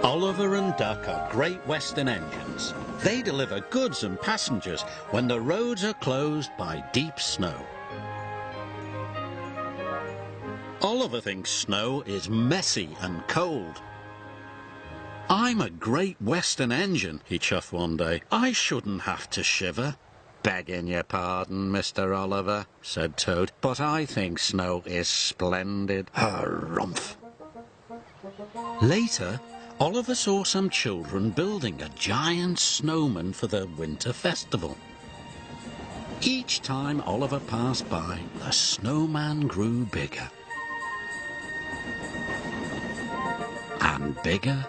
Oliver and Duck are Great Western engines. They deliver goods and passengers when the roads are closed by deep snow. Oliver thinks snow is messy and cold. "I'm a Great Western engine," he chuffed one day. "I shouldn't have to shiver." "Begging your pardon, Mr. Oliver," said Toad, "but I think snow is splendid." Harumph. Later, Oliver saw some children building a giant snowman for the winter festival. Each time Oliver passed by, the snowman grew bigger. And bigger.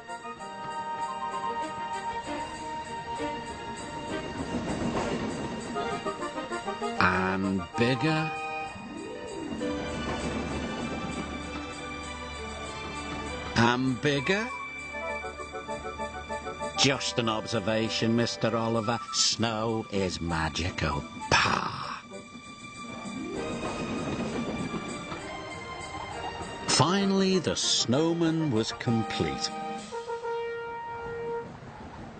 And bigger. And bigger. Just an observation, Mr. Oliver. Snow is magical. Pah! Finally, the snowman was complete.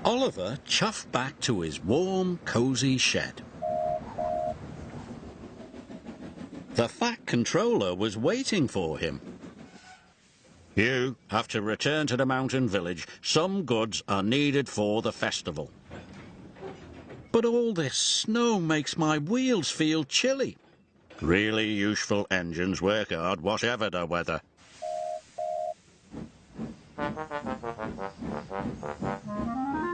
Oliver chuffed back to his warm, cosy shed. The Fat Controller was waiting for him. "You have to return to the mountain village. Some goods are needed for the festival." "But all this snow makes my wheels feel chilly." "Really useful engines work hard, whatever the weather."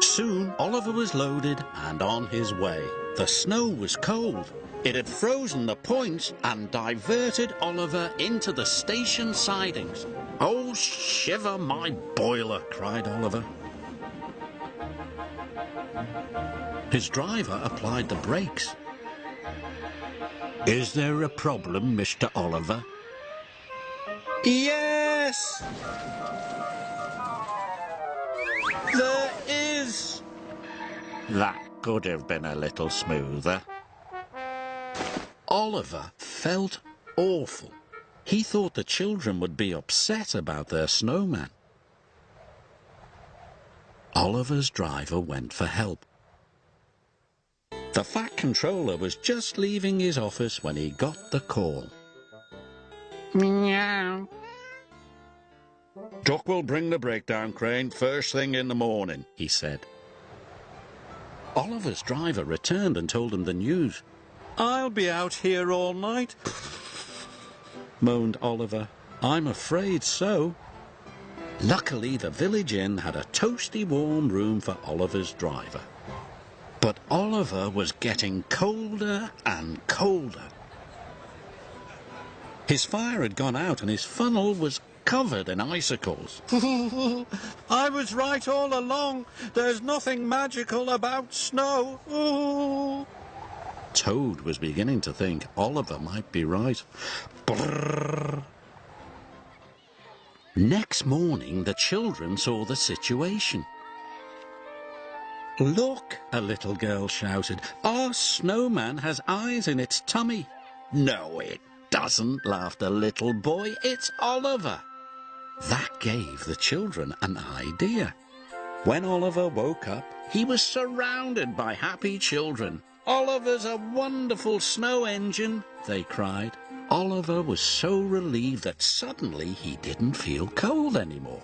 Soon, Oliver was loaded and on his way. The snow was cold. It had frozen the points and diverted Oliver into the station sidings. "Oh, shiver my boiler," cried Oliver. His driver applied the brakes. "Is there a problem, Mr. Oliver?" "Yes! There is!" "That could have been a little smoother." Oliver felt awful. He thought the children would be upset about their snowman. Oliver's driver went for help. The Fat Controller was just leaving his office when he got the call. "Meow." "Duck will bring the breakdown crane first thing in the morning," he said. Oliver's driver returned and told him the news. "I'll be out here all night," moaned Oliver. "I'm afraid so." Luckily, the village inn had a toasty warm room for Oliver's driver. But Oliver was getting colder and colder. His fire had gone out and his funnel was covered in icicles. "I was right all along. There's nothing magical about snow." Ooh. Toad was beginning to think Oliver might be right. Brrr. Next morning, the children saw the situation. "Look," a little girl shouted. "Our snowman has eyes in its tummy." "No, it doesn't," laughed a little boy. "It's Oliver." That gave the children an idea. When Oliver woke up, he was surrounded by happy children. "Oliver's a wonderful snow engine," they cried. Oliver was so relieved that suddenly he didn't feel cold anymore.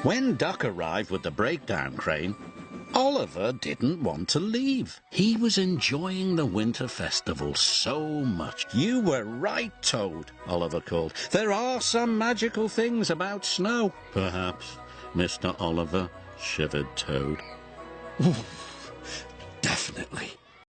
When Duck arrived with the breakdown crane, Oliver didn't want to leave. He was enjoying the winter festival so much. "You were right, Toad," Oliver called. "There are some magical things about snow." "Perhaps, Mr. Oliver," shivered Toad. "Definitely."